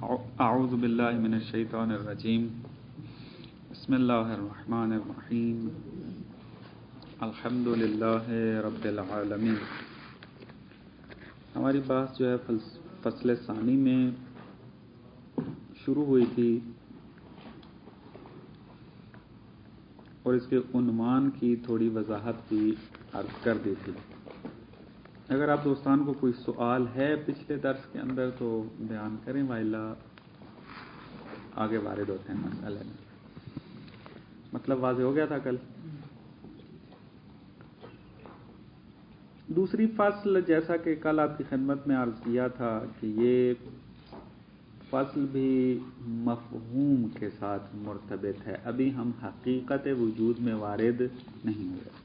اعوذ باللہ من الشیطان الرجیم بسم اللہ الرحمن الرحیم الحمد للہ رب العالمین۔ ہماری بحث جو ہے فصل ثانی میں شروع ہوئی تھی اور اس کے عنوان کی تھوڑی وضاحت بھی عرض کر دی تھی۔ اگر آپ دوستان کو کوئی سوال ہے پچھلے درس کے اندر تو بیان کریں، وائلا آگے وارد ہوتے ہیں مسئلے میں۔ مطلب واضح ہو گیا تھا کل؟ دوسری فصل، جیسا کہ کل آپ کی خدمت میں عرض کیا تھا کہ یہ فصل بھی مفہوم کے ساتھ مرتبط ہے، ابھی ہم حقیقت وجود میں وارد نہیں ہوئے،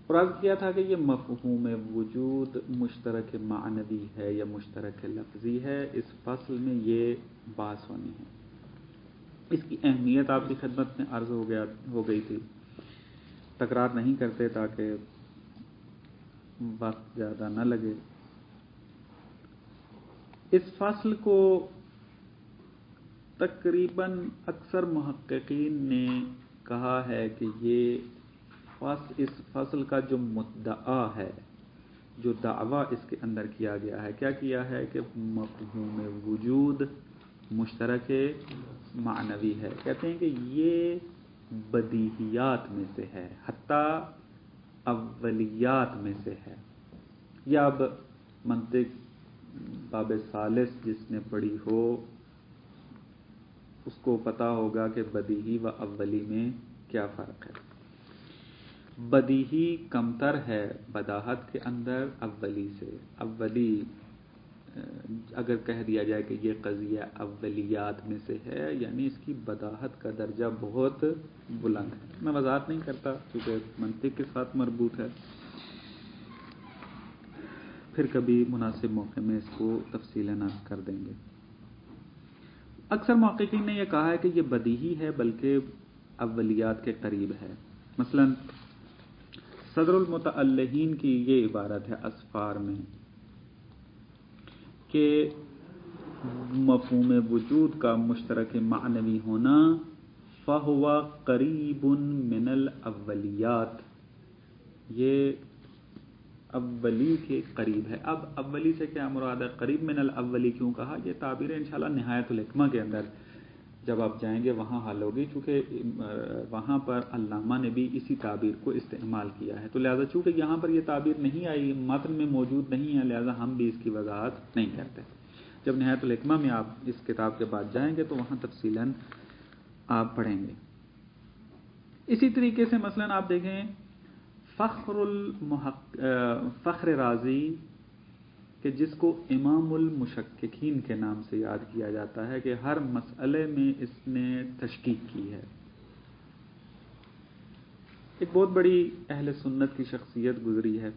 اور عرض کیا تھا کہ یہ مفہوم وجود مشترک معنوی ہے یا مشترک لفظی ہے، اس فصل میں یہ بحث ہونی ہے۔ اس کی اہمیت آپ کی خدمت میں عرض ہو گئی تھی، تکرار نہیں کرتے تاکہ وقت زیادہ نہ لگے۔ اس فصل کو تقریباً اکثر محققین نے کہا ہے کہ اس فصل کا جو مدعا ہے، جو دعویٰ اس کے اندر کیا گیا ہے، کیا کیا ہے کہ مفہوم وجود مشترک معنوی ہے۔ کہتے ہیں کہ یہ بدیہیات میں سے ہے، حتیٰ اولیات میں سے ہے۔ یا اب منطق باب ثالث جس نے پڑھی ہو اس کو پتا ہوگا کہ بدیہی و اولی میں کیا فرق ہے۔ بدیہی کمتر ہے بداہت کے اندر اولی سے۔ اولی اگر کہہ دیا جائے کہ یہ قضیہ اولیات میں سے ہے، یعنی اس کی بداہت کا درجہ بہت بلند ہے۔ میں وضاحت نہیں کرتا کیونکہ منطق کے ساتھ مربوط ہے، پھر کبھی مناسب موقع میں اس کو تفصیلاً عرض کر دیں گے۔ اکثر محققین نے یہ کہا ہے کہ یہ بدیہی ہے بلکہ اولیات کے قریب ہے۔ مثلاً صدر المتعلہین کی یہ عبارت ہے اسفار میں کہ مفہوم وجود کا مشترک معنوی ہونا فَهُوَ قَرِيبٌ مِّنَ الْأَوَّلِيَّاتِ، یہ اولی کے قریب ہے۔ اب اولی سے کیا مراد ہے؟ قریب من الاولی کیوں کہا؟ یہ تعبیر انشاءاللہ نہایت الحکمہ کے اندر جب آپ جائیں گے وہاں حل ہوگی، چونکہ وہاں پر علامہ نے بھی اسی تعبیر کو استعمال کیا ہے، تو لہذا چونکہ یہاں پر یہ تعبیر نہیں آئی، متن میں موجود نہیں ہے، لہذا ہم بھی اس کی وضاحت نہیں کرتے۔ جب نہایت الحکمہ میں آپ اس کتاب کے بعد جائیں گے تو وہاں تفصیلاً آپ پڑھیں گے۔ اسی طریقے سے مثلاً آپ دیکھیں فخر رازی کہ جس کو امام المشککین کے نام سے یاد کیا جاتا ہے کہ ہر مسئلے میں اس نے تشکیک کی ہے، ایک بہت بڑی اہل سنت کی شخصیت گزری ہے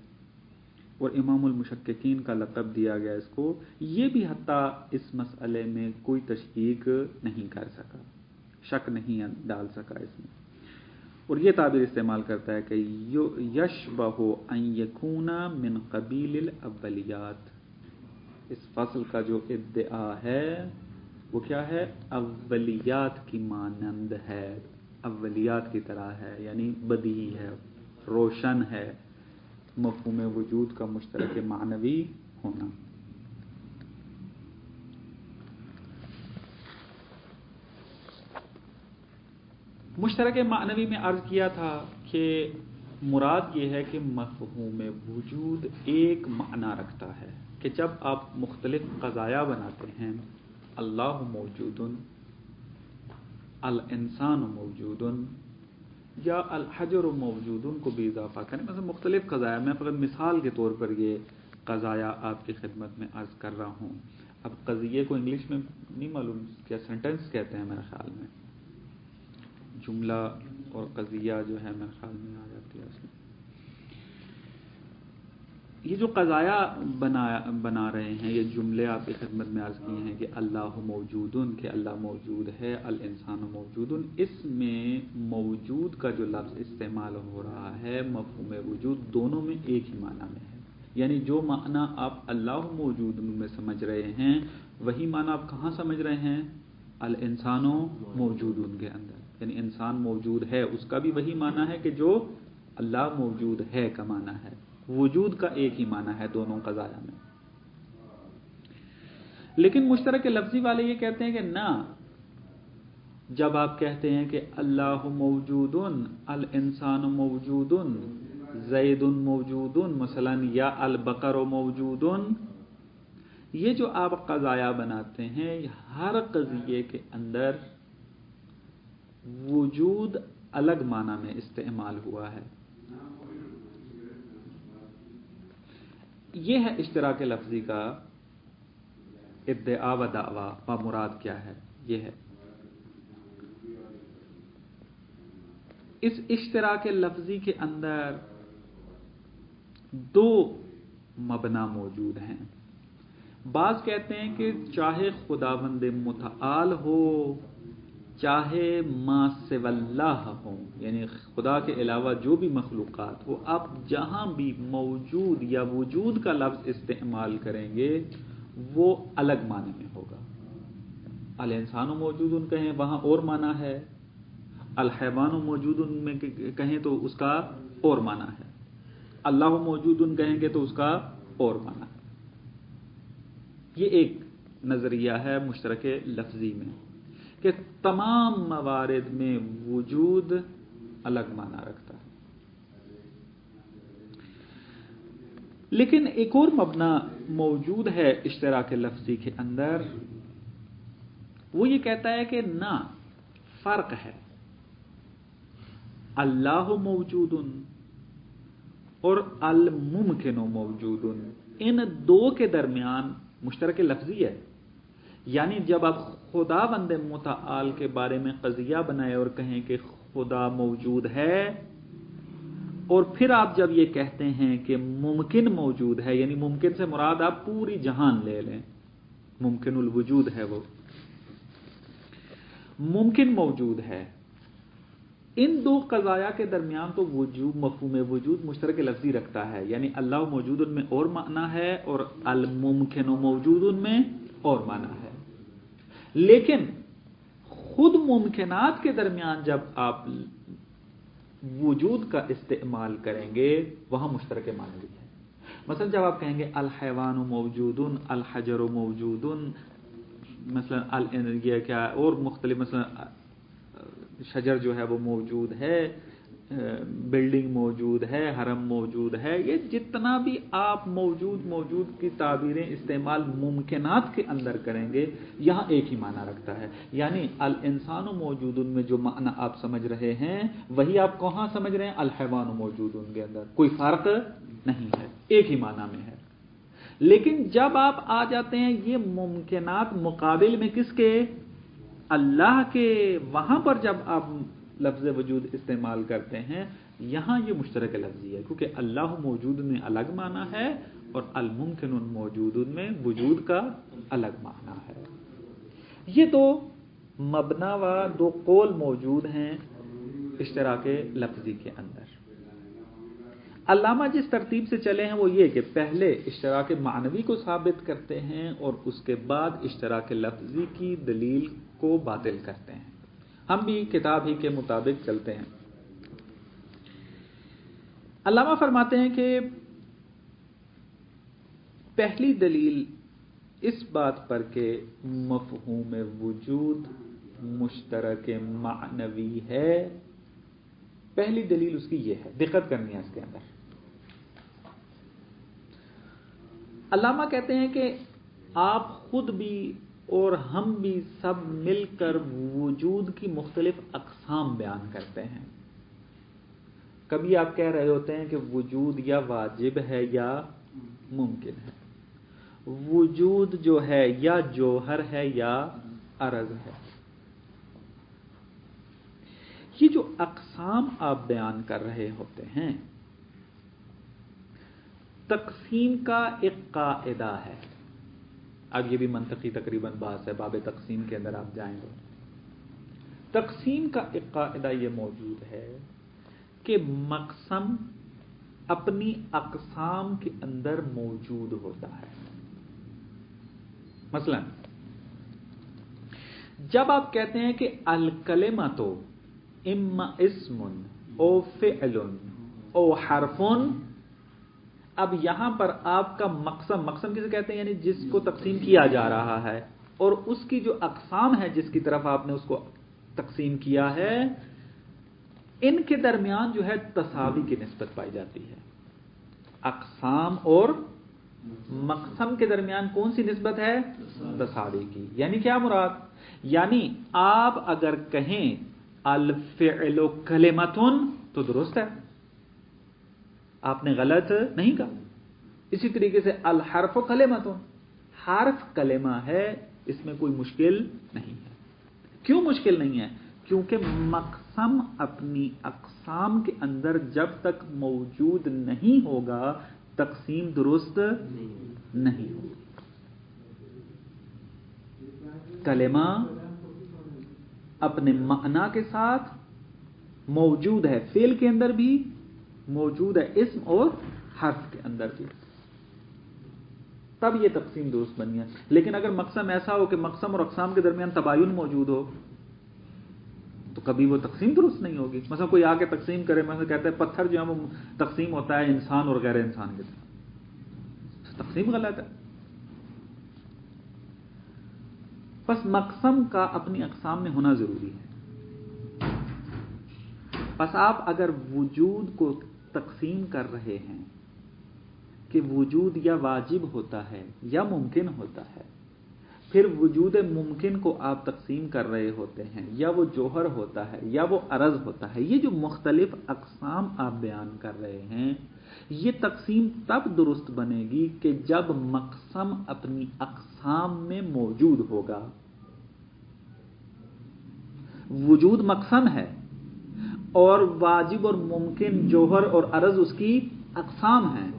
اور امام المشککین کا لقب دیا گیا اس کو، یہ بھی حتیٰ اس مسئلے میں کوئی تشکیک نہیں کر سکا، شک نہیں ڈال سکا اس میں، اور یہ تعبیر استعمال کرتا ہے کہ یشبہ ان یکون من قبیل الاولیات۔ اس فصل کا جو ادعا ہے وہ کیا ہے؟ اولیات کی مانند ہے، اولیات کی طرح ہے، یعنی بدیہی ہے، روشن ہے، مفہوم وجود کا مشترک معنوی ہونا۔ مشترک معنوی میں عرض کیا تھا کہ مراد یہ ہے کہ مفہوم وجود ایک معنی رکھتا ہے کہ جب آپ مختلف قضایا بناتے ہیں، اللہ موجود، الانسان موجود یا الحجر موجود کو بھی اضافہ کریں، مثلا مختلف قضایا، میں فقط مثال کے طور پر یہ قضایا آپ کی خدمت میں عرض کر رہا ہوں۔ اب قضیے کو انگلش میں نہیں معلوم کیا سینٹنس کہتے ہیں، میرے خیال میں جملہ اور قضیہ جو ہے میرے خیال میں آ جاتی ہے اس میں۔ یہ جو قضایا بنا رہے ہیں، یہ جملے آپ کی خدمت میں عرض کیے ہیں کہ اللہ موجود، کہ اللہ موجود ہے، الانسان موجود، اس میں موجود کا جو لفظ استعمال ہو رہا ہے مفہوم وجود دونوں میں ایک ہی معنی میں ہے، یعنی جو معنی آپ اللہ موجود میں سمجھ رہے ہیں وہی معنی آپ کہاں سمجھ رہے ہیں؟ الانسان موجود کے اندر، یعنی انسان موجود ہے، اس کا بھی وہی معنی ہے کہ جو اللہ موجود ہے کا معنی ہے۔ وجود کا ایک ہی معنی ہے دونوں قضایا میں۔ لیکن مشترک لفظی والے یہ کہتے ہیں کہ نہ، جب آپ کہتے ہیں کہ اللہ موجود، الانسان موجود، زید موجود مثلا، یا البقر موجود، یہ جو آپ قضایا بناتے ہیں ہر قضیے کے اندر وجود الگ معنی میں استعمال ہوا ہے۔ یہ ہے اشتراک لفظی کا ادعا و دعویٰ، و مراد کیا ہے؟ یہ ہے اس اشتراک لفظی کے اندر دو مبنا موجود ہیں۔ بعض کہتے ہیں کہ چاہے خداوند متعال ہو چاہے ما سوی اللہ ہو، یعنی خدا کے علاوہ جو بھی مخلوقات ہو، آپ جہاں بھی موجود یا وجود کا لفظ استعمال کریں گے وہ الگ معنی میں ہوگا۔ الانسان موجود کہیں وہاں اور معنی ہے، الحیوان موجود میں کہیں تو اس کا اور معنی ہے، اللہ موجود کہیں گے تو اس کا اور معنی ہے۔ یہ ایک نظریہ ہے مشترک لفظی میں کہ تمام موارد میں وجود الگ معنی رکھتا ہے۔ لیکن ایک اور مبنا موجود ہے اشتراک لفظی کے اندر، وہ یہ کہتا ہے کہ نہ، فرق ہے اللہ موجود اور الممکن موجود، ان دو کے درمیان مشترک لفظی ہے۔ یعنی جب آپ خدا بند متعال کے بارے میں قضیہ بنائے اور کہیں کہ خدا موجود ہے، اور پھر آپ جب یہ کہتے ہیں کہ ممکن موجود ہے، یعنی ممکن سے مراد آپ پوری جہان لے لیں، ممکن الوجود ہے، وہ ممکن موجود ہے، ان دو قضایا کے درمیان تو وجود، مفہوم وجود مشترک لفظی رکھتا ہے، یعنی اللہ موجود میں اور معنی ہے اور الممکن موجود میں اور معنی ہے۔ لیکن خود ممکنات کے درمیان جب آپ وجود کا استعمال کریں گے وہاں مشترک معنی ہے۔ مثلا جب آپ کہیں گے الحیوان موجود، الحجر موجود، مثلا یہ کیا اور مختلف، مثلا شجر جو ہے وہ موجود ہے، بلڈنگ موجود ہے، حرم موجود ہے، یہ جتنا بھی آپ موجود کی تعبیریں استعمال ممکنات کے اندر کریں گے یہاں ایک ہی معنی رکھتا ہے۔ یعنی الانسان موجود میں جو معنی آپ سمجھ رہے ہیں وہی آپ کہاں سمجھ رہے ہیں؟ الحیوان موجود کے اندر کوئی فرق نہیں ہے، ایک ہی معنی میں ہے۔ لیکن جب آپ آ جاتے ہیں یہ ممکنات مقابل میں کس کے؟ اللہ کے، وہاں پر جب آپ لفظ وجود استعمال کرتے ہیں یہاں یہ مشترک لفظی ہے، کیونکہ اللہ موجود میں الگ معنی ہے اور الممکن موجود میں وجود کا الگ معنی ہے۔ یہ دو مبنا و دو قول موجود ہیں اشتراک لفظی کے اندر۔ علامہ جس ترتیب سے چلے ہیں وہ یہ کہ پہلے اشتراک معنوی کو ثابت کرتے ہیں اور اس کے بعد اشتراک لفظی کی دلیل کو باطل کرتے ہیں۔ ہم بھی کتاب ہی کے مطابق چلتے ہیں۔ علامہ فرماتے ہیں کہ پہلی دلیل اس بات پر کہ مفہوم وجود مشترک معنوی ہے، پہلی دلیل اس کی یہ ہے، دقت کرنی ہے اس کے اندر۔ علامہ کہتے ہیں کہ آپ خود بھی اور ہم بھی سب مل کر وجود کی مختلف اقسام بیان کرتے ہیں۔ کبھی آپ کہہ رہے ہوتے ہیں کہ وجود یا واجب ہے یا ممکن ہے، وجود جو ہے یا جوہر ہے یا عرض ہے۔ یہ جو اقسام آپ بیان کر رہے ہوتے ہیں تقسیم کا ایک قاعدہ ہے۔ اب یہ بھی منطقی تقریباً بات ہے، باب تقسیم کے اندر آپ جائیں گے، تقسیم کا ایک قاعدہ یہ موجود ہے کہ مقسم اپنی اقسام کے اندر موجود ہوتا ہے. مثلا جب آپ کہتے ہیں کہ الکلمۃ اما اسم او فعل او حرف، اب یہاں پر آپ کا مقسم کسے کہتے ہیں؟ یعنی جس کو تقسیم کیا جا رہا ہے، اور اس کی جو اقسام ہے جس کی طرف آپ نے اس کو تقسیم کیا ہے، ان کے درمیان جو ہے تساوی کی نسبت پائی جاتی ہے. اقسام اور مقسم کے درمیان کون سی نسبت ہے؟ تساوی کی. یعنی کیا مراد؟ یعنی آپ اگر کہیں الفعل کلمۃ تو درست ہے، آپ نے غلط نہیں کہا. اسی طریقے سے الحرف کلمۃ، حرف کلمہ ہے، اس میں کوئی مشکل نہیں ہے. کیوں مشکل نہیں ہے؟ کیونکہ مقسم اپنی اقسام کے اندر جب تک موجود نہیں ہوگا تقسیم درست نہیں ہوگی. کلمہ اپنے معنی کے ساتھ موجود ہے، فعل کے اندر بھی موجود ہے، اسم اور حرف کے اندر بھی، تب یہ تقسیم درست بنی ہے. لیکن اگر مقسم ایسا ہو کہ مقسم اور اقسام کے درمیان تباین موجود ہو تو کبھی وہ تقسیم درست نہیں ہوگی. مثلا کوئی آ کے تقسیم کرے، مثلا کہتا ہے پتھر جو ہے وہ تقسیم ہوتا ہے انسان اور غیر انسان کے طرف، تقسیم غلط ہے. بس مقسم کا اپنی اقسام میں ہونا ضروری ہے. بس آپ اگر وجود کو تقسیم کر رہے ہیں کہ وجود یا واجب ہوتا ہے یا ممکن ہوتا ہے، پھر وجود ممکن کو آپ تقسیم کر رہے ہوتے ہیں، یا وہ جوہر ہوتا ہے یا وہ عرض ہوتا ہے، یہ جو مختلف اقسام آپ بیان کر رہے ہیں، یہ تقسیم تب درست بنے گی کہ جب مقسم اپنی اقسام میں موجود ہوگا. وجود مقسم ہے اور واجب اور ممکن جوہر اور عرض اس کی اقسام ہیں.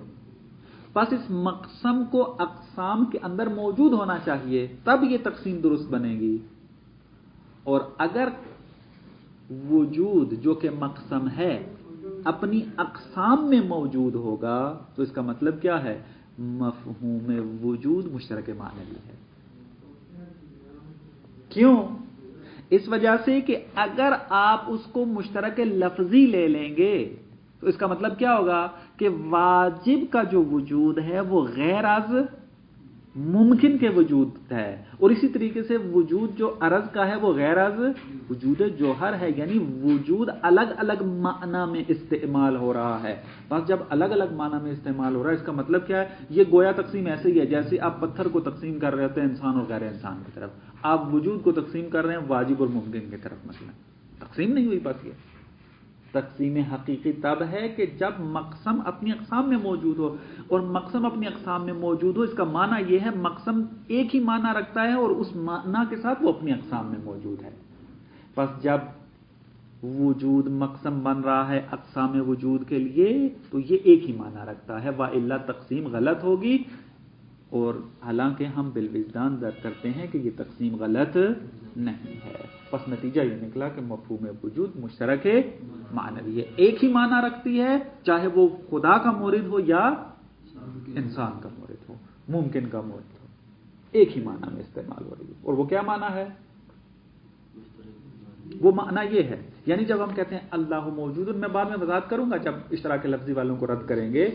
بس اس مقسم کو اقسام کے اندر موجود ہونا چاہیے، تب یہ تقسیم درست بنے گی. اور اگر وجود جو کہ مقسم ہے اپنی اقسام میں موجود ہوگا تو اس کا مطلب کیا ہے؟ مفہوم وجود مشترک معنوی ہے. کیوں؟ اس وجہ سے کہ اگر آپ اس کو مشترک لفظی لے لیں گے تو اس کا مطلب کیا ہوگا کہ واجب کا جو وجود ہے وہ غیر از ممکن کے وجود ہے، اور اسی طریقے سے وجود جو عرض کا ہے وہ غیر از وجود جوہر ہے. یعنی وجود الگ الگ معنی میں استعمال ہو رہا ہے. بس جب الگ الگ معنی میں استعمال ہو رہا ہے اس کا مطلب کیا ہے؟ یہ گویا تقسیم ایسے ہی ہے جیسے آپ پتھر کو تقسیم کر رہے ہوتے ہیں انسان اور غیر انسان کی طرف، آپ وجود کو تقسیم کر رہے ہیں واجب اور ممکن کی طرف. مثلا تقسیم نہیں ہوئی. بس یہ تقسیم حقیقی تب ہے کہ جب مقسم اپنی اقسام میں موجود ہو، اور مقسم اپنی اقسام میں موجود ہو اس کا معنی یہ ہے مقسم ایک ہی معنی رکھتا ہے اور اس معنی کے ساتھ وہ اپنی اقسام میں موجود ہے. بس جب وجود مقسم بن رہا ہے اقسام وجود کے لیے تو یہ ایک ہی معنی رکھتا ہے، وإلا تقسیم غلط ہوگی. اور حالانکہ ہم بالوجدان درک کرتے ہیں کہ یہ تقسیم غلط نہیں ہے. بس نتیجہ یہ نکلا کہ مفہوم وجود مشترک معنوی ہے، ایک ہی معنی رکھتی ہے، چاہے وہ خدا کا مورد ہو یا انسان کا مورد ہو، ممکن کا مورد ہو، ایک ہی معنی میں استعمال ہو رہی ہے. اور وہ کیا معنی ہے؟ وہ معنی یہ ہے، یعنی جب ہم کہتے ہیں اللہ موجود، میں بعد میں وضاحت کروں گا جب اشتراک لفظی والوں کو رد کریں گے.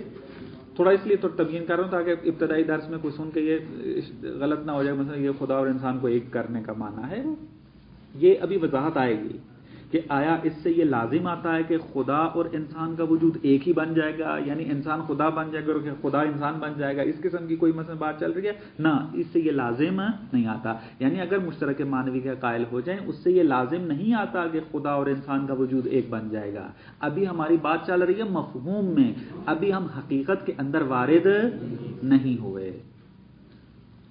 تھوڑا اس لیے تو تبیین کر رہا ہوں تاکہ ابتدائی درس میں کوئی سن کے یہ غلط نہ ہو جائے، مثلا یہ خدا اور انسان کو ایک کرنے کا معنی ہے. یہ ابھی وضاحت آئے گی کہ آیا اس سے یہ لازم آتا ہے کہ خدا اور انسان کا وجود ایک ہی بن جائے گا، یعنی انسان خدا بن جائے گا اور خدا انسان بن جائے گا، اس قسم کی کوئی مثلا بات چل رہی ہے نہ، اس سے یہ لازم نہیں آتا. یعنی اگر مشترک معنوی کا قائل ہو جائیں اس سے یہ لازم نہیں آتا کہ خدا اور انسان کا وجود ایک بن جائے گا. ابھی ہماری بات چل رہی ہے مفہوم میں، ابھی ہم حقیقت کے اندر وارد نہیں ہوئے.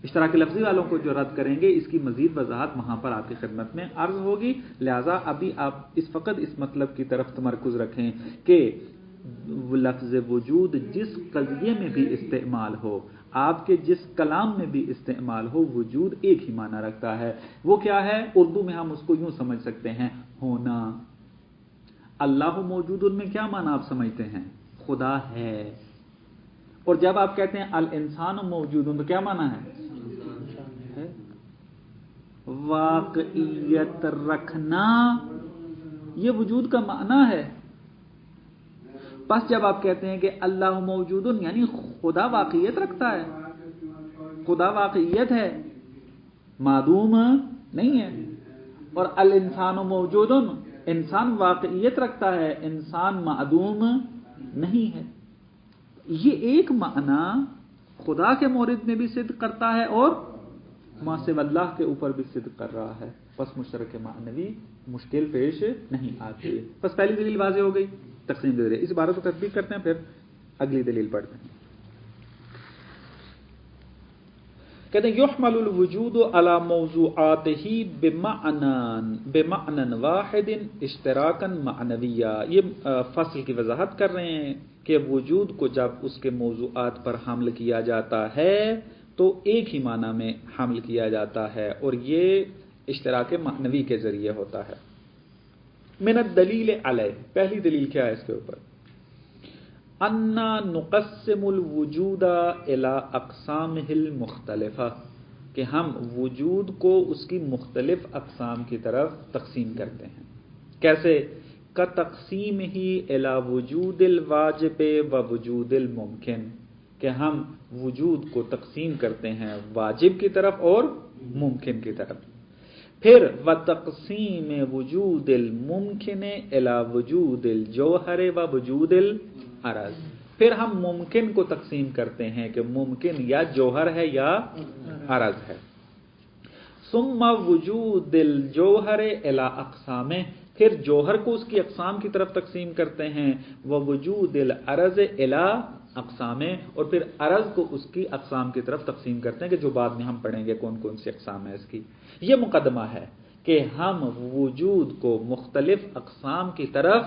اشتراک لفظی والوں کو جو رد کریں گے اس کی مزید وضاحت وہاں پر آپ کی خدمت میں عرض ہوگی. لہذا ابھی آپ فقط اس مطلب کی طرف تمرکز رکھیں کہ لفظ وجود جس قضیے میں بھی استعمال ہو، آپ کے جس کلام میں بھی استعمال ہو، وجود ایک ہی معنی رکھتا ہے. وہ کیا ہے؟ اردو میں ہم اس کو یوں سمجھ سکتے ہیں، ہونا. اللہ موجود میں کیا معنی آپ سمجھتے ہیں؟ خدا ہے. اور جب آپ کہتے ہیں الانسان موجود تو کیا معنی ہے؟ واقعیت رکھنا، یہ وجود کا معنی ہے. بس جب آپ کہتے ہیں کہ اللہ موجود یعنی خدا واقعیت رکھتا ہے، خدا واقعیت ہے، معدوم نہیں ہے. اور الانسان موجود، انسان واقعیت رکھتا ہے، انسان معدوم نہیں ہے. یہ ایک معنی خدا کے مورد میں بھی صدق کرتا ہے اور ما سوی اللہ کے اوپر بھی صدق کر رہا ہے. بس مشترک معنوی مشکل پیش نہیں آتی. بس پہلی دلیل واضح ہو گئی، تقسیم دے رہے. اس عبارت کو تطبیق کرتے ہیں، پھر اگلی دلیل پڑھتے ہیں. کہتے ہیں یحمل الوجود علی موضوعاتہ بمعنى واحد اشتراکا معنویا. یہ فصل کی وضاحت کر رہے ہیں کہ وجود کو جب اس کے موضوعات پر حمل کیا جاتا ہے تو ایک ہی معنی میں حمل کیا جاتا ہے، اور یہ اشتراک معنوی کے ذریعے ہوتا ہے. من الدلیل علیہ، پہلی دلیل کیا ہے اس کے اوپر؟ انا نقسم الوجود الی اقسامہ المختلفہ، کہ ہم وجود کو اس کی مختلف اقسام کی طرف تقسیم کرتے ہیں. کیسے؟ کتقسیم ہی الی وجود الواجب و وجود الممکن، کہ ہم وجود کو تقسیم کرتے ہیں واجب کی طرف اور ممکن کی طرف. پھر وتقسیم وجود الممکن الی وجود الجوہر و وجود العرض، پھر ہم ممکن کو تقسیم کرتے ہیں کہ ممکن یا جوہر ہے یا عرض ہے. ثم وجود الجوہر الی اقسام، پھر جوہر کو اس کی اقسام کی طرف تقسیم کرتے ہیں. ووجود العرض الی اقسام، اور پھر عرض کو اس کی اقسام کی طرف تقسیم کرتے ہیں کہ جو بعد میں ہم پڑھیں گے کون کون سی اقسام ہے اس کی. یہ مقدمہ ہے کہ ہم وجود کو مختلف اقسام کی طرف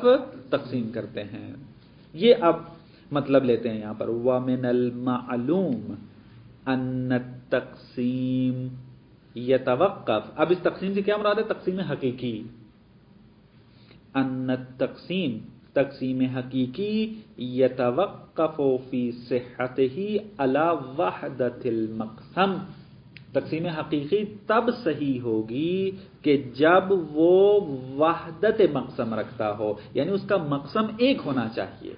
تقسیم کرتے ہیں. یہ اب مطلب لیتے ہیں یہاں پر. وَمِنَ الْمَعْلُومِ أَنَّ التَّقْسِيمَ يَتَوَقَّفُ، اب اس تقسیم سے کیا مراد ہے؟ تقسیم حقیقی. أَنَّ التَّقْسِيمَ، تقسیم حقیقی، يَتَوَقَّفُ فِي صِحَّتِهِ عَلَى وَحْدَةِ الْمَقْسَمِ، تقسیم حقیقی تب صحیح ہوگی کہ جب وہ وحدت مقسم رکھتا ہو، یعنی اس کا مقسم ایک ہونا چاہیے،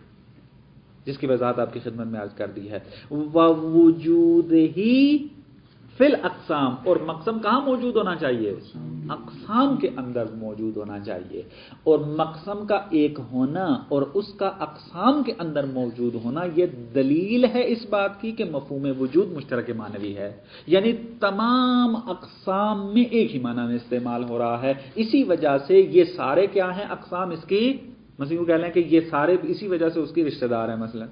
جس کی وضاحت آپ کی خدمت میں عرض کر دی ہے. وَوُجُودِهِ فِي الْأَقْسَامِ، اور مقسم کہاں موجود ہونا چاہیے؟ اقسام کے اندر موجود ہونا چاہیے. اور مقسم کا ایک ہونا اور اس کا اقسام کے اندر موجود ہونا یہ دلیل ہے اس بات کی کہ مفہوم وجود مشترک معنوی ہے، یعنی تمام اقسام میں ایک ہی معنی میں استعمال ہو رہا ہے. اسی وجہ سے یہ سارے کیا ہیں؟ اقسام اس کی، مثلا یوں کہہ لیں کہ یہ سارے اسی وجہ سے اس کی رشتہ دار ہیں، مثلا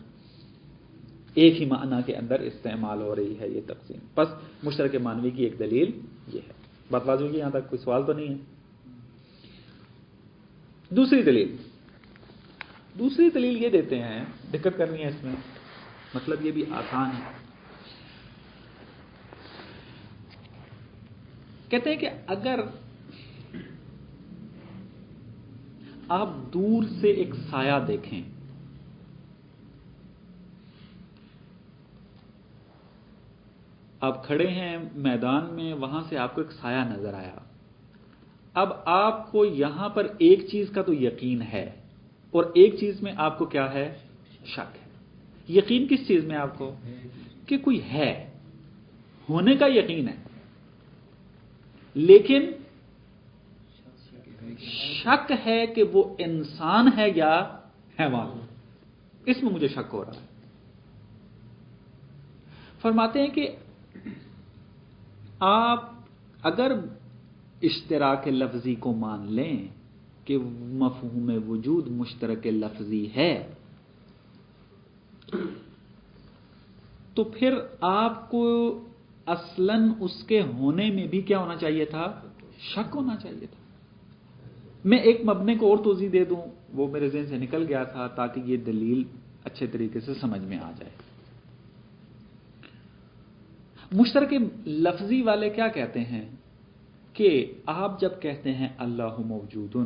ایک ہی معنی کے اندر استعمال ہو رہی ہے یہ تقسیم. بس مشترک معنوی کی ایک دلیل یہ ہے. بات واضح ہوگی یہاں تک؟ کوئی سوال تو نہیں ہے؟ دوسری دلیل یہ دیتے ہیں، دقت کرنی ہے اس میں، مطلب یہ بھی آسان ہے. کہتے ہیں کہ اگر آپ دور سے ایک سایہ دیکھیں، آپ کھڑے ہیں میدان میں، وہاں سے آپ کو ایک سایہ نظر آیا. اب آپ کو یہاں پر ایک چیز کا تو یقین ہے اور ایک چیز میں آپ کو کیا ہے؟ شک ہے. یقین کس چیز میں آپ کو؟ کہ کوئی ہے، ہونے کا یقین ہے، لیکن شک ہے کہ وہ انسان ہے یا حیوان، اس میں مجھے شک ہو رہا ہے. فرماتے ہیں کہ آپ اگر اشتراک لفظی کو مان لیں کہ مفہوم وجود مشترک لفظی ہے، تو پھر آپ کو اصلاً اس کے ہونے میں بھی کیا ہونا چاہیے تھا؟ شک ہونا چاہیے تھا. میں ایک مبنے کو اور توضیح دے دوں، وہ میرے ذہن سے نکل گیا تھا تاکہ یہ دلیل اچھے طریقے سے سمجھ میں آ جائے. مشترک لفظی والے کیا کہتے ہیں کہ آپ جب کہتے ہیں اللہ موجودن،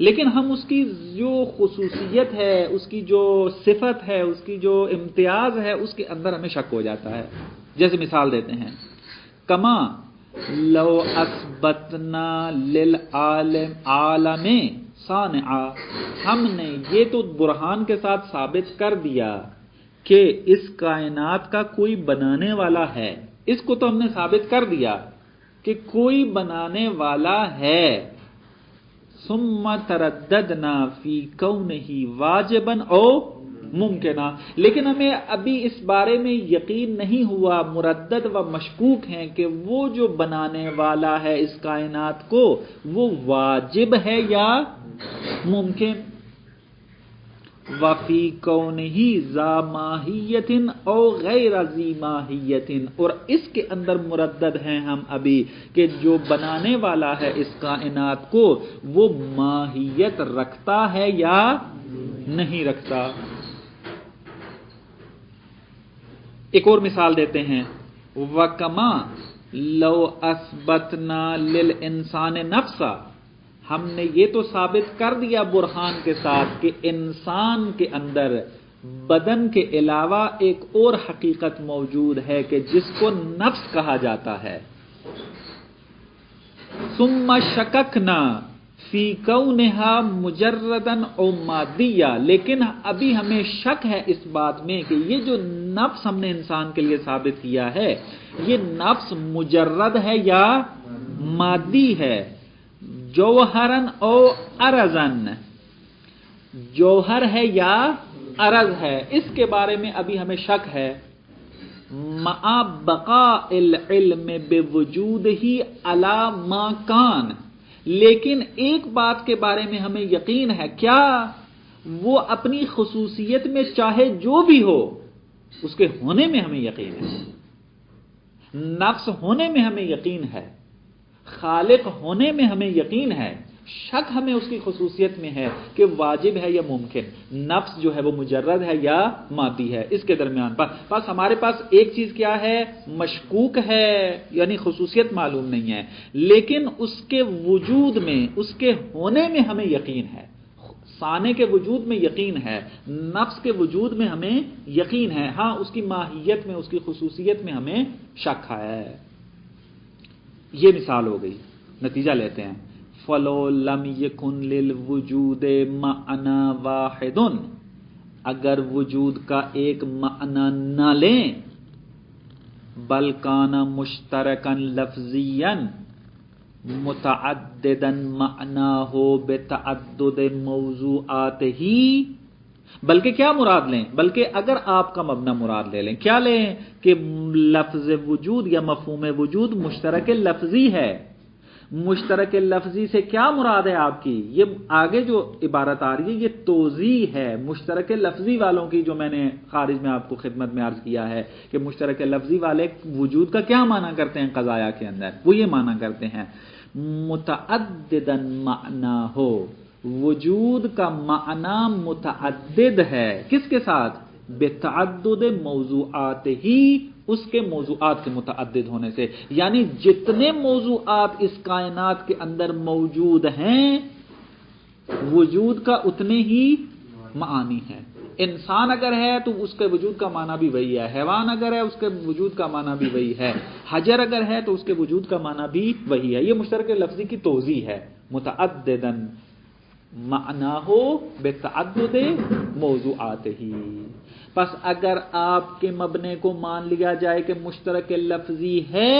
لیکن ہم اس کی جو خصوصیت ہے، اس کی جو صفت ہے، اس کی جو امتیاز ہے، اس کے اندر ہمیں شک ہو جاتا ہے. جیسے مثال دیتے ہیں، کما لو اثبتنا للعالم عالم صانعا، ہم نے یہ تو برہان کے ساتھ ثابت کر دیا کہ اس کائنات کا کوئی بنانے والا ہے. اس کو تو ہم نے ثابت کر دیا کہ کوئی بنانے والا ہے. ثم ترددنا فی کونہ واجبا او ممکنہ، لیکن ہمیں ابھی اس بارے میں یقین نہیں ہوا، مردد و مشکوک ہیں کہ وہ جو بنانے والا ہے اس کائنات کو وہ واجب ہے یا ممکن. وفی کونہ ذا ماہیت او غیر ذی ماہیت، اور اس کے اندر مردد ہیں ہم ابھی کہ جو بنانے والا ہے اس کائنات کو وہ ماہیت رکھتا ہے یا نہیں رکھتا. ایک اور مثال دیتے ہیں، وَكَمَا لَوْ أَثْبَتْنَا لِلْإِنسَانِ نَفْسًا، ہم نے یہ تو ثابت کر دیا برہان کے ساتھ کہ انسان کے اندر بدن کے علاوہ ایک اور حقیقت موجود ہے کہ جس کو نفس کہا جاتا ہے. ثم شککنا فی کونہا مجردن او مادیہ، لیکن ابھی ہمیں شک ہے اس بات میں کہ یہ جو نفس ہم نے انسان کے لیے ثابت کیا ہے یہ نفس مجرد ہے یا مادی ہے. جوہرن او ارزن، جوہر ہے یا ارز ہے، اس کے بارے میں ابھی ہمیں شک ہے. مع بقاء العلم بوجودہ علی ما کان، لیکن ایک بات کے بارے میں ہمیں یقین ہے، کیا وہ اپنی خصوصیت میں چاہے جو بھی ہو اس کے ہونے میں ہمیں یقین ہے. نفس ہونے میں ہمیں یقین ہے، خالق ہونے میں ہمیں یقین ہے، شک ہمیں اس کی خصوصیت میں ہے کہ واجب ہے یا ممکن، نفس جو ہے وہ مجرد ہے یا مادی ہے. اس کے درمیان بس ہمارے پاس ایک چیز کیا ہے، مشکوک ہے، یعنی خصوصیت معلوم نہیں ہے، لیکن اس کے وجود میں، اس کے ہونے میں ہمیں یقین ہے. صانع کے وجود میں یقین ہے، نفس کے وجود میں ہمیں یقین ہے، ہاں اس کی ماہیت میں، اس کی خصوصیت میں ہمیں شک ہے. یہ مثال ہو گئی. نتیجہ لیتے ہیں، فَلَوْ لَمْ يَكُنْ لِلْوُجُودِ مَعْنَى وَاحِدٌ، اگر وجود کا ایک معنی نہ لیں، بل کان مشترکاً لفظیاً متعدداً معناہ بتعدد موضوعاتہ، بلکہ کیا مراد لیں، بلکہ اگر آپ کا مبنی مراد لے لیں، کیا لیں کہ لفظ وجود یا مفہوم وجود مشترک لفظی ہے. مشترک لفظی سے کیا مراد ہے آپ کی؟ یہ آگے جو عبارت آ رہی ہے یہ توضیح ہے مشترک لفظی والوں کی، جو میں نے خارج میں آپ کو خدمت میں عرض کیا ہے کہ مشترک لفظی والے وجود کا کیا معنی کرتے ہیں قضایا کے اندر، وہ یہ معنی کرتے ہیں متعدداً معنی ہو، وجود کا معنی متعدد ہے، کس کے ساتھ؟ بتعدد موضوعات ہی، اس کے موضوعات کے متعدد ہونے سے، یعنی جتنے موضوعات اس کائنات کے اندر موجود ہیں وجود کا اتنے ہی معانی ہیں. انسان اگر ہے تو اس کے وجود کا معنی بھی وہی ہے، حیوان اگر ہے اس کے وجود کا معنی بھی وہی ہے، حجر اگر ہے تو اس کے وجود کا معنی بھی وہی ہے. یہ مشترک لفظی کی توضیح ہے، متعدداً معناہ بتعدد موضوعات ہی. پس اگر آپ کے مبنے کو مان لیا جائے کہ مشترک لفظی ہے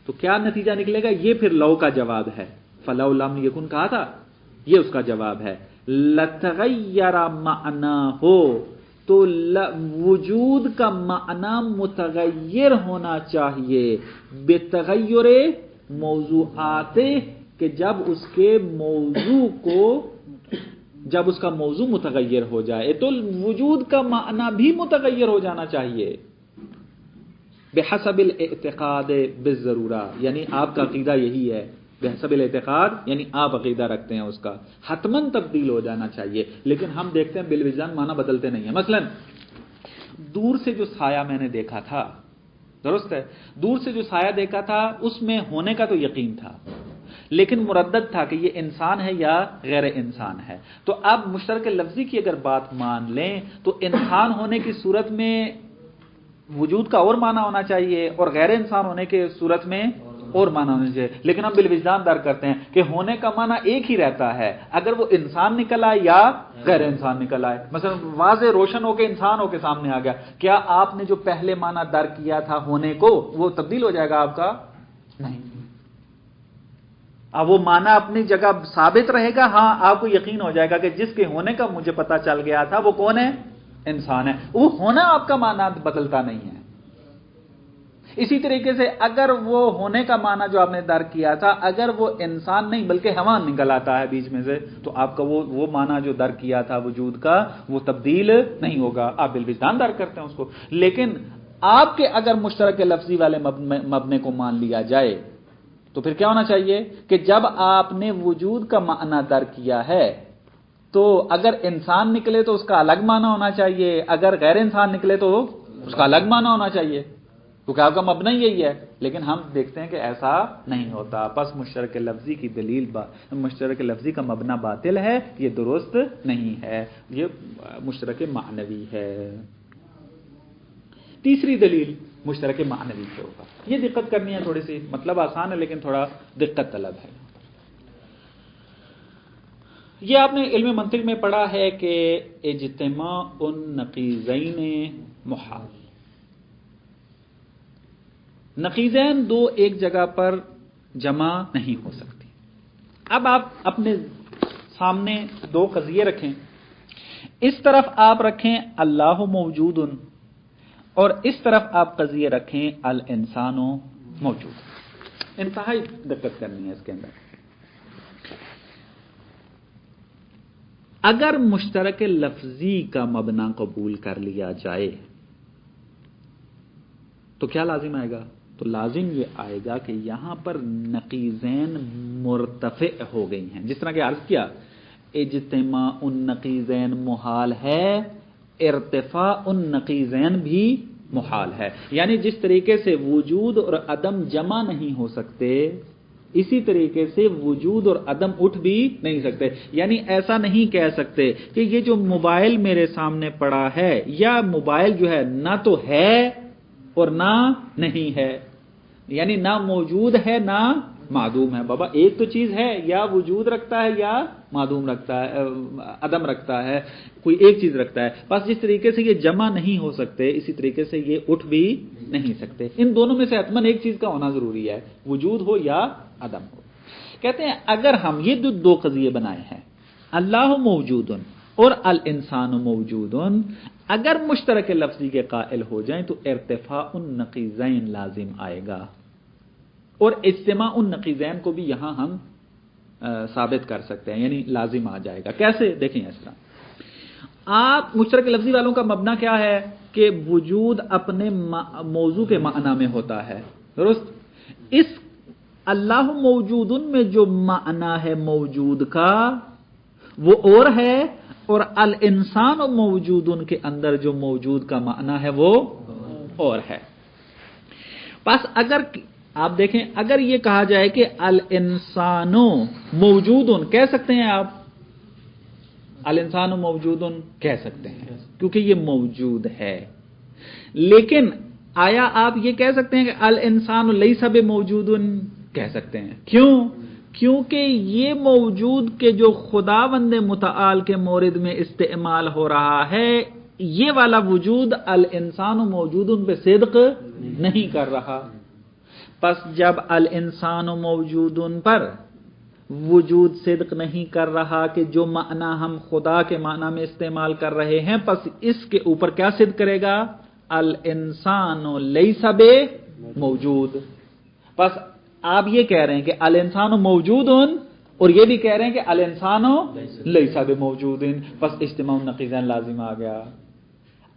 تو کیا نتیجہ نکلے گا؟ یہ پھر لو کا جواب ہے. فلو لم یکن کہا تھا، یہ اس کا جواب ہے. لتغیر معنی ہو تو وجود کا معنی متغیر ہونا چاہیے بتغیر موضوعات، کہ جب اس کے موضوع کو، جب اس کا موضوع متغیر ہو جائے تو وجود کا معنی بھی متغیر ہو جانا چاہیے. بحسب الاعتقاد بالضرورہ، یعنی آپ کا عقیدہ یہی ہے، بحسب الاعتقاد یعنی آپ عقیدہ رکھتے ہیں اس کا حتماً تبدیل ہو جانا چاہیے. لیکن ہم دیکھتے ہیں بالوجدان معنی بدلتے نہیں ہیں. مثلا دور سے جو سایہ میں نے دیکھا تھا، درست ہے، دور سے جو سایہ دیکھا تھا اس میں ہونے کا تو یقین تھا، لیکن مردد تھا کہ یہ انسان ہے یا غیر انسان ہے. تو اب مشترک لفظی کی اگر بات مان لیں تو انسان ہونے کی صورت میں وجود کا اور معنی ہونا چاہیے اور غیر انسان ہونے کی صورت میں اور معنی ہونا چاہیے. لیکن ہم بالوجدان در کرتے ہیں کہ ہونے کا معنی ایک ہی رہتا ہے اگر وہ انسان نکل آئے یا غیر انسان نکل آئے. مثلا واضح روشن ہو کے انسان ہو کے سامنے آ گیا, کیا آپ نے جو پہلے معنی در کیا تھا ہونے کو وہ تبدیل ہو جائے گا آپ کا؟ نہیں. اب وہ معنی اپنی جگہ ثابت رہے گا. ہاں آپ کو یقین ہو جائے گا کہ جس کے ہونے کا مجھے پتا چل گیا تھا وہ کون ہے؟ انسان ہے. وہ ہونا آپ کا معنی بدلتا نہیں ہے. اسی طریقے سے اگر وہ ہونے کا معنی جو آپ نے در کیا تھا اگر وہ انسان نہیں بلکہ حیوان نکل آتا ہے بیچ میں سے تو آپ کا وہ معنی جو در کیا تھا وجود کا وہ تبدیل نہیں ہوگا. آپ بالوجدان در کرتے ہیں اس کو. لیکن آپ کے اگر مشترک لفظی والے مبنے کو مان لیا جائے تو پھر کیا ہونا چاہیے کہ جب آپ نے وجود کا معنی در کیا ہے تو اگر انسان نکلے تو اس کا الگ معنی ہونا چاہیے, اگر غیر انسان نکلے تو اس کا الگ معنی ہونا چاہیے, کیونکہ آپ کا مبنی یہی ہے. لیکن ہم دیکھتے ہیں کہ ایسا نہیں ہوتا. پس مشترک لفظی کی دلیل مشترک لفظی کا مبنی باطل ہے, یہ درست نہیں ہے, یہ مشترک معنوی ہے. تیسری دلیل مشترک معنوی کے اوپر, یہ دقت کرنی ہے تھوڑی سی, مطلب آسان ہے لیکن تھوڑا دقت طلب ہے. یہ آپ نے علم منطق میں پڑھا ہے کہ اجتماع النقیضین محال. نقیضین دو ایک جگہ پر جمع نہیں ہو سکتی. اب آپ اپنے سامنے دو قضیے رکھیں, اس طرف آپ رکھیں اللہ موجود اور اس طرف آپ قضیے رکھیں الانسان موجود. انتہائی دقت کرنی ہے اس کے اندر. اگر مشترک لفظی کا مبنا قبول کر لیا جائے تو کیا لازم آئے گا؟ تو لازم یہ آئے گا کہ یہاں پر نقیضین مرتفع ہو گئی ہیں. جس طرح کہ عرض کیا اجتماع النقیضین محال ہے, ارتفاع النقیضین بھی محال ہے. یعنی جس طریقے سے وجود اور عدم جمع نہیں ہو سکتے اسی طریقے سے وجود اور عدم اٹھ بھی نہیں سکتے. یعنی ایسا نہیں کہہ سکتے کہ یہ جو موبائل میرے سامنے پڑا ہے یا موبائل جو ہے نہ تو ہے اور نہ نہیں ہے, یعنی نہ موجود ہے نہ معدوم ہے. بابا ایک تو چیز ہے یا وجود رکھتا ہے یا معدوم رکھتا ہے, عدم رکھتا ہے, کوئی ایک چیز رکھتا ہے. بس جس طریقے سے یہ جمع نہیں ہو سکتے اسی طریقے سے یہ اٹھ بھی نہیں سکتے. ان دونوں میں سے حتماً ایک چیز کا ہونا ضروری ہے, وجود ہو یا عدم ہو. کہتے ہیں اگر ہم یہ دو قضیے بنائے ہیں اللہ موجود اور الانسان موجود, اگر مشترک لفظی کے قائل ہو جائیں تو ارتفاع النقیضین لازم آئے گا اور اجتماع النقیضین کو بھی یہاں ہم ثابت کر سکتے ہیں, یعنی لازم آ جائے گا. کیسے؟ دیکھیں اس طرح. آپ مشترک لفظی والوں کا مبنا کیا ہے کہ وجود اپنے موضوع کے معنی میں ہوتا ہے, درست. اس اللہ موجود میں جو معنی ہے موجود کا وہ اور ہے اور الانسان موجود کے اندر جو موجود کا معنی ہے وہ اور ہے. بس اگر آپ دیکھیں اگر یہ کہا جائے کہ الانسان موجود کہہ سکتے ہیں آپ, الانسان موجود کہہ سکتے ہیں کیونکہ یہ موجود ہے. لیکن آیا آپ یہ کہہ سکتے ہیں کہ الانسان لیس بموجود؟ کہہ سکتے ہیں. کیوں؟ کیونکہ یہ موجود کے جو خداوند متعال کے مورد میں استعمال ہو رہا ہے یہ والا وجود الانسان موجود پہ صدق نہیں کر رہا. پس جب الانسان موجود پر وجود صدق نہیں کر رہا کہ جو معنی ہم خدا کے معنی میں استعمال کر رہے ہیں, پس اس کے اوپر کیا صدق کرے گا؟ الانسان لیس بموجود. پس آپ یہ کہہ رہے ہیں کہ الانسان موجود اور یہ بھی کہہ رہے ہیں کہ الانسان لیس بموجود, پس اجتماع النقیضین لازم آ گیا.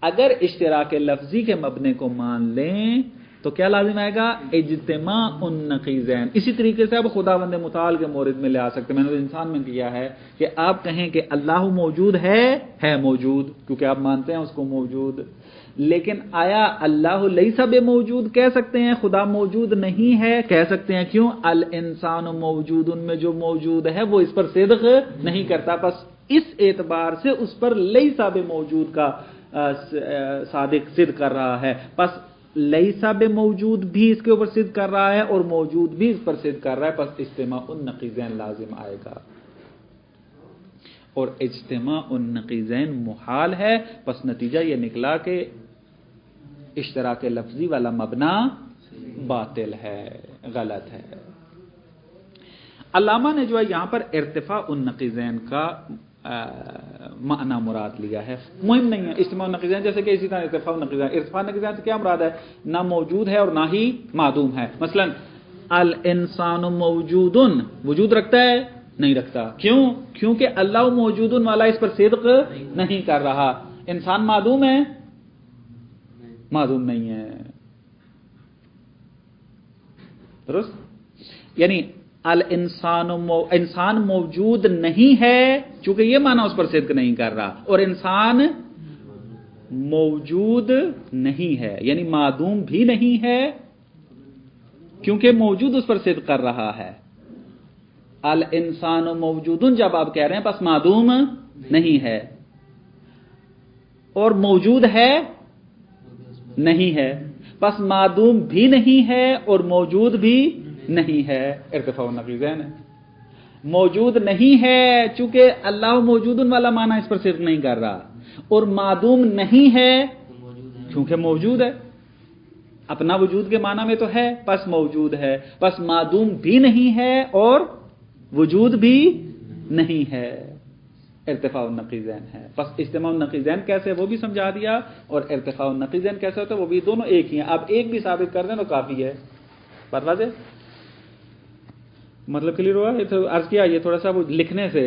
اگر اشتراک لفظی کے مبنے کو مان لیں تو کیا لازم آئے گا؟ اجتماع النقیضین. اسی طریقے سے اب خداوند متعال کے مورد میں لے آ سکتے ہیں. میں نے انسان میں کیا ہے کہ آپ کہیں کہ اللہ موجود ہے موجود کیونکہ آپ مانتے ہیں اس کو موجود, لیکن آیا اللہ لیس بموجود کہہ سکتے ہیں؟ خدا موجود نہیں ہے کہہ سکتے ہیں. کیوں؟ الانسان موجود، ان میں جو موجود ہے وہ اس پر صدق نہیں کرتا. بس اس اعتبار سے اس پر لیس بموجود کا صدق کر رہا ہے. بس لیس بموجود بھی اس کے اوپر صدق کر رہا ہے اور موجود بھی اس پر صدق کر رہا ہے. بس اجتماع النقیضین لازم آئے گا، اور اجتماع النقیضین محال ہے. پس نتیجہ یہ نکلا کہ اشتراک لفظی والا مبنا باطل ہے، غلط ہے. علامہ نے جو ہے یہاں پر ارتفاع النقیضین کا معنی مراد لیا ہے. مهم نہیں ہے اجتماع النقیضین، جیسے کہ اسی طرح ارتفاع النقیضین. ارتفاع النقیضین سے کیا مراد ہے؟ نہ موجود ہے اور نہ ہی معدوم ہے. مثلا الانسان موجود، وجود رکھتا ہے؟ نہیں رکھتا. کیوں؟ کیونکہ اللہ موجود والا اس پر صدق نہیں کر رہا. انسان معدوم ہے؟ معدوم نہیں ہے. درست؟ یعنی انسان موجود نہیں ہے چونکہ یہ معنی اس پر صدق نہیں کر رہا، اور انسان موجود نہیں ہے یعنی معدوم بھی نہیں ہے کیونکہ موجود اس پر صدق کر رہا ہے. الانسان موجود جب آپ کہہ رہے ہیں پس معدوم نہیں ہے، اور موجود ہے نہیں ہے، پس معدوم بھی نہیں ہے اور موجود بھی نہیں ہے. ارتفاع النقیضین ہے. موجود نہیں ہے چونکہ اللہ موجود والا معنی اس پر صدق نہیں کر رہا، اور معدوم نہیں ہے کیونکہ موجود ہے. اپنا وجود کے معنی میں تو ہے، پس موجود ہے. پس معدوم بھی نہیں ہے اور وجود بھی نہیں ہے. ارتفاع النقیضین ہے. پس اجتماع النقیضین کیسے وہ بھی سمجھا دیا، اور ارتفاع النقیضین کیسے ہوتا ہے وہ بھی، دونوں ایک ہی ہیں. اب ایک بھی ثابت کر دیں تو کافی ہے. بات واضح؟ مطلب کلیئر ہوا؟ عرض کیا یہ تھوڑا سا وہ لکھنے سے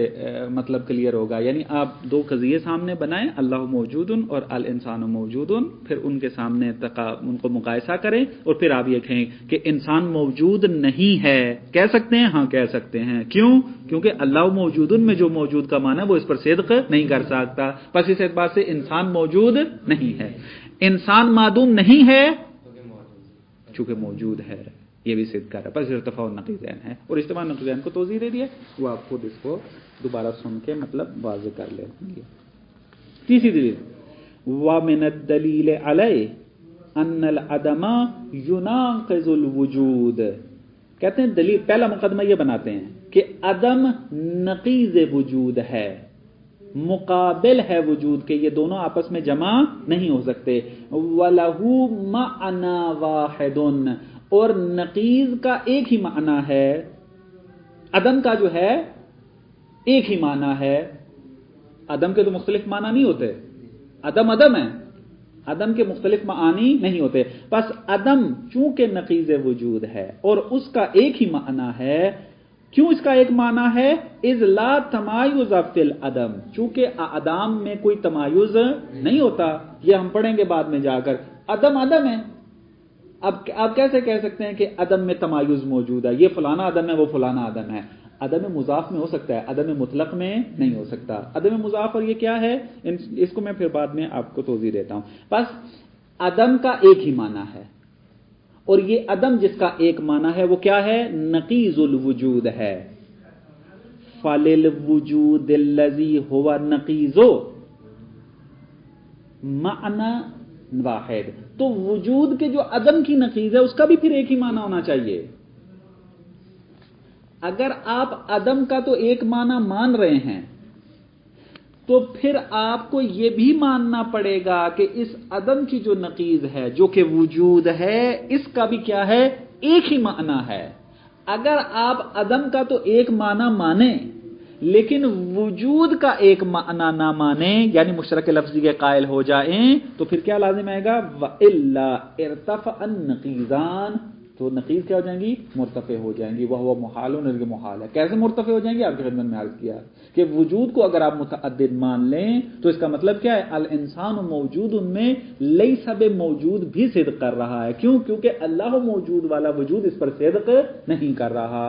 مطلب کلیئر ہوگا. یعنی آپ دو قضیے سامنے بنائیں، اللہ موجود اور الانسان موجود، پھر ان کے سامنے ان کو مقایسہ کریں، اور پھر آپ یہ کہیں کہ انسان موجود نہیں ہے. کہہ سکتے ہیں؟ ہاں کہہ سکتے ہیں. کیوں؟ کیونکہ اللہ موجود میں جو موجود کا معنی ہے وہ اس پر صدق نہیں کر سکتا. پس اس اعتبار سے انسان موجود نہیں ہے. انسان معدوم نہیں ہے چونکہ موجود ہے، یہ بھی صدق کر رہا ہے. پس ارتفاع النقیضین ہے. اور اجتماع النقیضین کو توضیح دے دیا، وہ آپ خود اس کو دوبارہ سن کے مطلب واضح کر لیں گے. تیسری دلیل، وَمِنَ الدَّلِيلِ عَلَيْهِ أَنَّ الْعَدَمَ يُنَاقِضُ الْوُجُودِ. کہتے ہیں دلیل، پہلا مقدمہ یہ بناتے ہیں کہ عدم نقیض وجود ہے، مقابل ہے وجود کے، یہ دونوں آپس میں جمع نہیں ہو سکتے. وَلَهُ مَعْنَى وَاحِدٌ، اور نقیض کا ایک ہی معنی ہے. عدم کا جو ہے ایک ہی معنی ہے. عدم کے تو مختلف معنی نہیں ہوتے. عدم عدم ہے، عدم کے مختلف معانی نہیں ہوتے. پس عدم چونکہ نقیض وجود ہے اور اس کا ایک ہی معنی ہے. کیوں اس کا ایک معنی ہے؟ اذ لا تمایز فی العدم، چونکہ عدم میں کوئی تمایز نہیں ہوتا. یہ ہم پڑھیں گے بعد میں جا کر. عدم عدم ہے. اب آپ کیسے کہہ سکتے ہیں کہ عدم میں تمایز موجود ہے؟ یہ فلانا عدم ہے وہ فلانا عدم ہے. عدم مضاف میں ہو سکتا ہے، عدم مطلق میں نہیں ہو سکتا. عدم مضاف اور یہ کیا ہے اس کو میں پھر بعد میں آپ کو توضیح دیتا ہوں. بس عدم کا ایک ہی معنی ہے، اور یہ عدم جس کا ایک معنی ہے وہ کیا ہے؟ نقیض الوجود ہے. فَلِلْوُجُودِ الَّذِي هُوَ نَقِيضُ معنی واحد. تو وجود کے جو عدم کی نقیض ہے اس کا بھی پھر ایک ہی معنی ہونا چاہیے. اگر آپ عدم کا تو ایک معنی مان رہے ہیں تو پھر آپ کو یہ بھی ماننا پڑے گا کہ اس عدم کی جو نقیض ہے جو کہ وجود ہے اس کا بھی کیا ہے؟ ایک ہی معنی ہے. اگر آپ عدم کا تو ایک معنی مانیں لیکن وجود کا ایک معنی نہ مانیں، یعنی مشترک لفظی کے قائل ہو جائیں، تو پھر کیا لازم آئے گا؟ وَإِلَّا ارْتَفَعَ النَّقِيضَانِ، تو نقیض کیا ہو جائیں گی؟ مرتفع ہو جائیں گی. وَهُوَ مُحَالٌ، یہ محال ہے. کیسے مرتفع ہو جائیں گی؟ آپ کی خدمت میں عرض کیا کہ وجود کو اگر آپ متعدد مان لیں تو اس کا مطلب کیا ہے؟ الانسان موجود ان میں لیس بموجود بھی صدق کر رہا ہے. کیوں؟ کیونکہ اللہ موجود والا وجود اس پر صدق نہیں کر رہا.